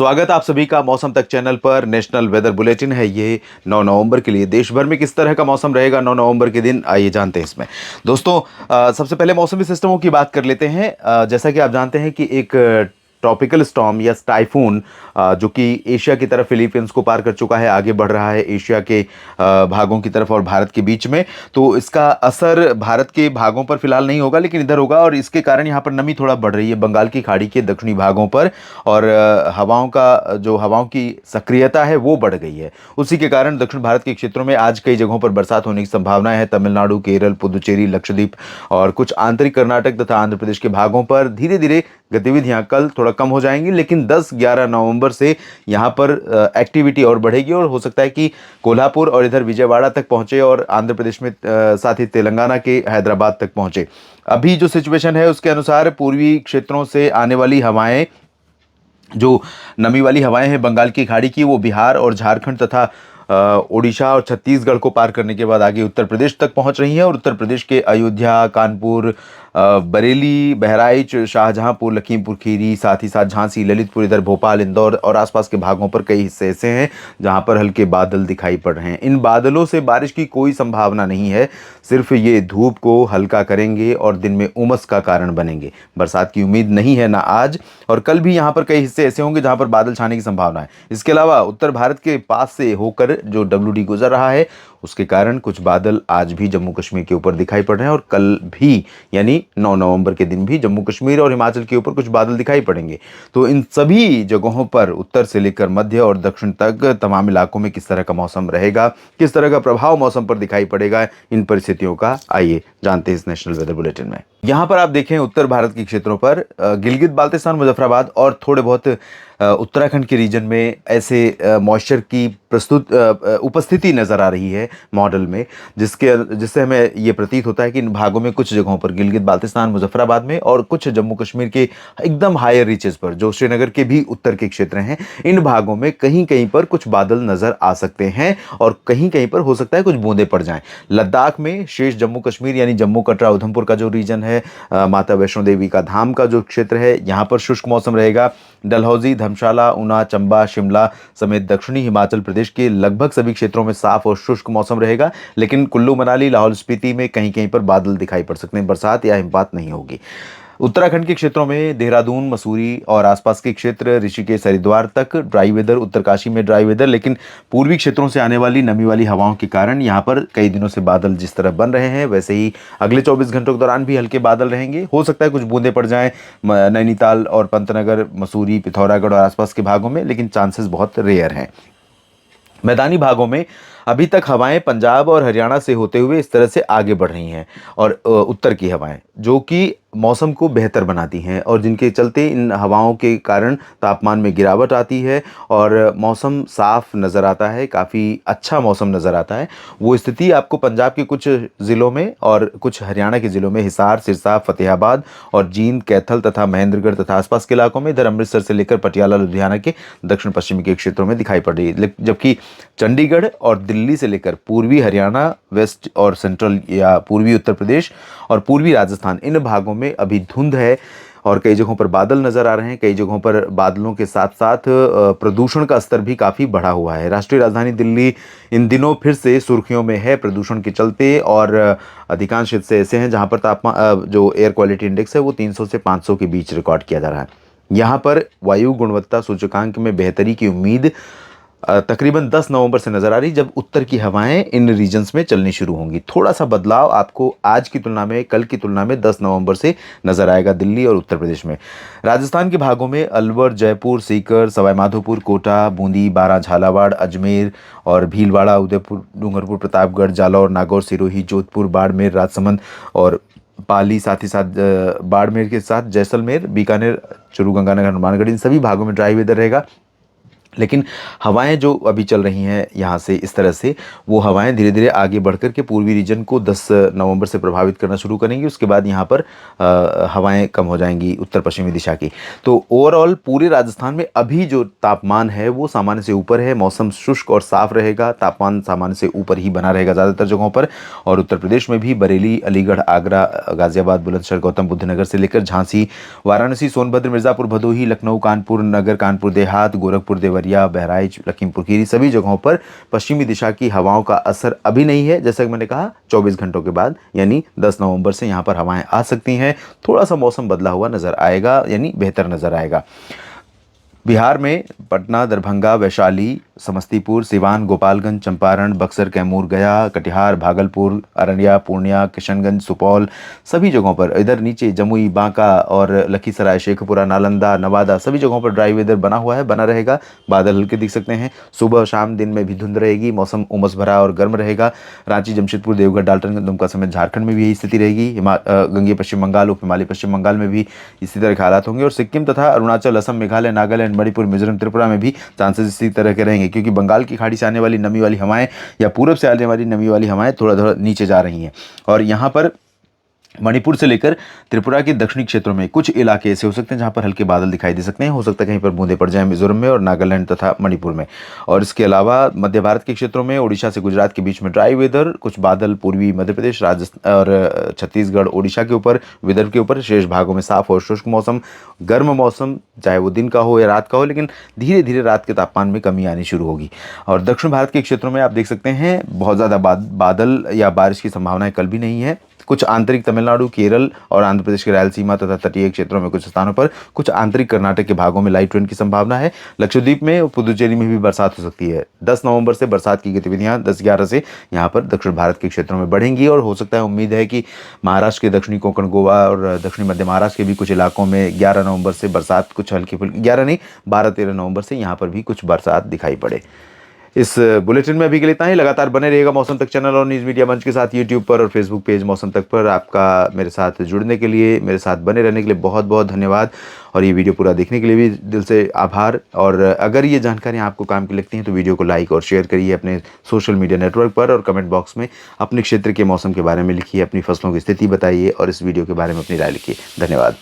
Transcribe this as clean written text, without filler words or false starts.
स्वागत आप सभी का मौसम तक चैनल पर। नेशनल वेदर बुलेटिन है ये 9 नवंबर के लिए। देश भर में किस तरह का मौसम रहेगा 9 नवंबर के दिन, आइए जानते हैं इसमें। दोस्तों, सबसे पहले मौसमी सिस्टमों की बात कर लेते हैं। जैसा कि आप जानते हैं कि एक ट्रॉपिकल स्टॉर्म या टाइफून जो कि एशिया की तरफ फिलीपींस को पार कर चुका है, आगे बढ़ रहा है एशिया के भागों की तरफ और भारत के बीच में। तो इसका असर भारत के भागों पर फिलहाल नहीं होगा, लेकिन इधर होगा और इसके कारण यहाँ पर नमी थोड़ा बढ़ रही है बंगाल की खाड़ी के दक्षिणी भागों पर। और हवाओं की सक्रियता है वो बढ़ गई है। उसी के कारण दक्षिण भारत के क्षेत्रों में आज कई जगहों पर बरसात होने की संभावना है। तमिलनाडु, केरल, पुदुचेरी, लक्षद्वीप और कुछ आंतरिक कर्नाटक तथा आंध्र प्रदेश के भागों पर धीरे धीरे गतिविधियां कल थोड़ा कम हो जाएंगी, लेकिन 10-11 नवंबर से यहां पर एक्टिविटी और बढ़ेगी और हो सकता है कि कोल्हापुर और इधर विजयवाड़ा तक पहुंचे और आंध्र प्रदेश में साथ ही तेलंगाना के हैदराबाद तक पहुंचे। अभी जो सिचुएशन है उसके अनुसार पूर्वी क्षेत्रों से आने वाली हवाएं, जो नमी वाली हवाएं हैं बंगाल की खाड़ी की, वो बिहार और झारखंड तथा उड़ीसा और छत्तीसगढ़ को पार करने के बाद आगे उत्तर प्रदेश तक पहुंच रही हैं। और उत्तर प्रदेश के अयोध्या, कानपुर, बरेली, बहराइच, शाहजहांपुर, लखीमपुर खीरी, साथ ही साथ झांसी, ललितपुर, इधर भोपाल, इंदौर और आसपास के भागों पर कई हिस्से ऐसे हैं जहां पर हल्के बादल दिखाई पड़ रहे हैं। इन बादलों से बारिश की कोई संभावना नहीं है, सिर्फ ये धूप को हल्का करेंगे और दिन में उमस का कारण बनेंगे। बरसात की उम्मीद नहीं है ना आज और कल भी। यहाँ पर कई हिस्से ऐसे होंगे जहां पर बादल छाने की संभावना है। इसके अलावा उत्तर भारत के पास से होकर जो WD गुजर रहा है उसके कारण कुछ बादल आज भी जम्मू कश्मीर के ऊपर दिखाई पड़ रहे हैं और कल भी यानी 9 नवंबर के दिन भी जम्मू कश्मीर और हिमाचल के ऊपर कुछ बादल दिखाई पड़ेंगे। तो इन सभी जगहों पर उत्तर से लेकर मध्य और दक्षिण तक तमाम इलाकों में किस तरह का मौसम रहेगा, किस तरह का प्रभाव मौसम पर दिखाई पड़ेगा, इन परिस्थितियों का आइए जानते हैं इस नेशनल वेदर बुलेटिन में। यहाँ पर आप देखें उत्तर भारत के क्षेत्रों पर गिलगित बाल्टिस्तान, मुजफ्फराबाद और थोड़े बहुत उत्तराखंड के रीजन में ऐसे मॉइस्चर की उपस्थिति नज़र आ रही है मॉडल में, जिससे हमें ये प्रतीत होता है कि इन भागों में कुछ जगहों पर गिलगित बाल्टिस्तान, मुजफ्फराबाद में और कुछ जम्मू कश्मीर के एकदम हायर रीचेस पर, जो श्रीनगर के भी उत्तर के क्षेत्र हैं, इन भागों में कहीं कहीं पर कुछ बादल नज़र आ सकते हैं और कहीं कहीं पर हो सकता है कुछ बूंदें पड़ जाएं। लद्दाख में शेष जम्मू कश्मीर यानी जम्मू, कटरा, उधमपुर का जो रीजन है, माता वैष्णो देवी का धाम का जो क्षेत्र है, यहाँ पर शुष्क मौसम रहेगा। डलहौजी, धर्मशाला, ऊना, चंबा, शिमला समेत दक्षिणी हिमाचल प्रदेश के लगभग सभी क्षेत्रों में साफ और शुष्क मौसम रहेगा, लेकिन कुल्लू मनाली, लाहौल स्पीति में कहीं कहीं पर बादल दिखाई पड़ सकते हैं। बरसात या हिमपात नहीं होगी। उत्तराखंड के क्षेत्रों में देहरादून, मसूरी और आसपास के क्षेत्र, ऋषिकेश, हरिद्वार तक ड्राई वेदर, उत्तरकाशी में ड्राई वेदर, लेकिन पूर्वी क्षेत्रों से आने वाली नमी वाली हवाओं के कारण यहाँ पर कई दिनों से बादल जिस तरह बन रहे हैं वैसे ही अगले 24 घंटों के दौरान भी हल्के बादल रहेंगे। हो सकता है कुछ बूंदें पड़ जाएं नैनीताल और पंतनगर, मसूरी, पिथौरागढ़ और आसपास के भागों में, लेकिन चांसेस बहुत रेयर हैं। मैदानी भागों में अभी तक हवाएं पंजाब और हरियाणा से होते हुए इस तरह से आगे बढ़ रही हैं और उत्तर की हवाएं जो कि मौसम को बेहतर बनाती हैं और जिनके चलते इन हवाओं के कारण तापमान में गिरावट आती है और मौसम साफ नज़र आता है, काफ़ी अच्छा मौसम नज़र आता है। वो स्थिति आपको पंजाब के कुछ ज़िलों में और कुछ हरियाणा के ज़िलों में, हिसार, सिरसा, फतेहाबाद और जींद, कैथल तथा महेंद्रगढ़ तथा आसपास के इलाकों में, इधर अमृतसर से लेकर पटियाला, लुधियाना के दक्षिण पश्चिमी के क्षेत्रों में दिखाई पड़ रही है। जबकि चंडीगढ़ और दिल्ली से लेकर पूर्वी हरियाणा, वेस्ट और सेंट्रल या पूर्वी उत्तर प्रदेश और पूर्वी राजस्थान, इन भागों में अभी धुंध है और कई जगहों पर बादल नजर आ रहे हैं। कई जगहों पर बादलों के साथ साथ प्रदूषण का स्तर भी काफ़ी बढ़ा हुआ है। राष्ट्रीय राजधानी दिल्ली इन दिनों फिर से सुर्खियों में है प्रदूषण के चलते और अधिकांश हिस्से ऐसे हैं जहां पर तापमान, जो एयर क्वालिटी इंडेक्स है, वो 300 से 500 के बीच रिकॉर्ड किया जा रहा है। यहाँ पर वायु गुणवत्ता सूचकांक में बेहतरी की उम्मीद तकरीबन 10 नवंबर से नजर आ रही, जब उत्तर की हवाएं इन रीजन्स में चलनी शुरू होंगी। थोड़ा सा बदलाव आपको आज की तुलना में, कल की तुलना में 10 नवंबर से नजर आएगा दिल्ली और उत्तर प्रदेश में। राजस्थान के भागों में अलवर, जयपुर, सीकर, सवाई माधोपुर, कोटा, बूंदी, बारां, झालावाड़, अजमेर और भीलवाड़ा, उदयपुर, डूंगरपुर, प्रतापगढ़, जालौर, नागौर, सिरोही, जोधपुर, बाड़मेर, राजसमंद और पाली, साथ ही साथ बाड़मेर के साथ जैसलमेर, बीकानेर, चूरू, गंगानगर, हनुमानगढ़, इन सभी भागों में ड्राई वेदर रहेगा। लेकिन हवाएं जो अभी चल रही हैं यहाँ से इस तरह से, वो हवाएं धीरे धीरे आगे बढ़ कर के पूर्वी रीजन को 10 नवंबर से प्रभावित करना शुरू करेंगी। उसके बाद यहाँ पर हवाएं कम हो जाएंगी उत्तर पश्चिमी दिशा की। तो ओवरऑल पूरे राजस्थान में अभी जो तापमान है वो सामान्य से ऊपर है। मौसम शुष्क और साफ रहेगा, तापमान सामान्य से ऊपर ही बना रहेगा ज़्यादातर जगहों पर। और उत्तर प्रदेश में भी बरेली, अलीगढ़, आगरा, गाजियाबाद, बुलंदशहर, गौतम बुद्ध नगर से लेकर झांसी, वाराणसी, सोनभद्र, मिर्ज़ापुर, भदोही, लखनऊ, कानपुर नगर, कानपुर देहात, गोरखपुर, देवरिया, बहराइच, लखीमपुर खीरी, सभी जगहों पर पश्चिमी दिशा की हवाओं का असर अभी नहीं है। जैसा कि मैंने कहा 24 घंटों के बाद यानी 10 नवंबर से यहाँ पर हवाएं आ सकती हैं। थोड़ा सा मौसम बदला हुआ नज़र आएगा, यानी बेहतर नज़र आएगा। बिहार में पटना, दरभंगा, वैशाली, समस्तीपुर, सिवान, गोपालगंज, चंपारण, बक्सर, कैमूर, गया, कटिहार, भागलपुर, अररिया, पूर्णिया, किशनगंज, सुपौल, सभी जगहों पर, इधर नीचे जमुई, बांका और लखीसराय, शेखपुरा, नालंदा, नवादा, सभी जगहों पर ड्राई वेदर बना हुआ है, बना रहेगा। बादल हल्के दिख सकते हैं। सुबह शाम दिन में भी धुंध रहेगी, मौसम उमस भरा और गर्म रहेगा। रांची, जमशेदपुर, देवघर, डाल्टनगंज, दुमका समेत झारखंड में भी यही स्थिति रहेगी। गंगेय पश्चिम बंगाल, उप हिमालय पश्चिम बंगाल में भी इसी तरह के हालात होंगे। और सिक्किम तथा अरुणाचल, असम, मेघालय, नागालैंड, मणिपुर, मिजोरम, त्रिपुरा में भी चांसेस इसी तरह के रहेंगे, क्योंकि बंगाल की खाड़ी से आने वाली नमी वाली हवाएं या पूरब से आने वाली नमी वाली हवाएं थोड़ा थोड़ा नीचे जा रही हैं। और यहाँ पर मणिपुर से लेकर त्रिपुरा के दक्षिणी क्षेत्रों में कुछ इलाके ऐसे हो सकते हैं जहां पर हल्के बादल दिखाई दे सकते हैं। हो सकता है कहीं पर बूंदे पड़ जाएं मिजोरम में और नागालैंड तथा मणिपुर में। और इसके अलावा मध्य भारत के क्षेत्रों में उड़ीसा से गुजरात के बीच में ड्राई वेदर, कुछ बादल पूर्वी मध्य प्रदेश, राजस्थान और छत्तीसगढ़, ओडिशा के ऊपर, विदर्भ के ऊपर, शेष भागों में साफ और शुष्क मौसम, गर्म मौसम, चाहे वो दिन का हो या रात का हो, लेकिन धीरे धीरे रात के तापमान में कमी आनी शुरू होगी। और दक्षिण भारत के क्षेत्रों में आप देख सकते हैं बहुत ज़्यादा बादल या बारिश की संभावनाएं कल भी नहीं है। कुछ आंतरिक तमिलनाडु, केरल और आंध्र प्रदेश के रायलसीमा तथा तटीय क्षेत्रों में कुछ स्थानों पर, कुछ आंतरिक कर्नाटक के भागों में लाइट रेन की संभावना है। लक्षद्वीप में और पुदुचेरी में भी बरसात हो सकती है। 10 नवंबर से बरसात की गतिविधियां 10-11 से यहाँ पर दक्षिण भारत के क्षेत्रों में बढ़ेंगी। और हो सकता है, उम्मीद है कि महाराष्ट्र के दक्षिणी कोंकण, गोवा और दक्षिणी मध्य महाराष्ट्र के भी कुछ इलाकों में 11 नवंबर से बरसात, कुछ हल्की फुल्की, 11 नहीं 12-13 नवंबर से यहाँ पर भी कुछ बरसात दिखाई पड़े। इस बुलेटिन में अभी के लिए इतना ही। लगातार बने रहेगा मौसम तक चैनल और न्यूज़ मीडिया मंच के साथ यूट्यूब पर और फेसबुक पेज मौसम तक पर। आपका मेरे साथ जुड़ने के लिए, मेरे साथ बने रहने के लिए बहुत बहुत धन्यवाद। और ये वीडियो पूरा देखने के लिए भी दिल से आभार। और अगर ये जानकारियाँ आपको काम की लगती हैं तो वीडियो को लाइक और शेयर करिए अपने सोशल मीडिया नेटवर्क पर। और कमेंट बॉक्स में अपने क्षेत्र के मौसम के बारे में लिखिए, अपनी फसलों की स्थिति बताइए और इस वीडियो के बारे में अपनी राय लिखिए। धन्यवाद।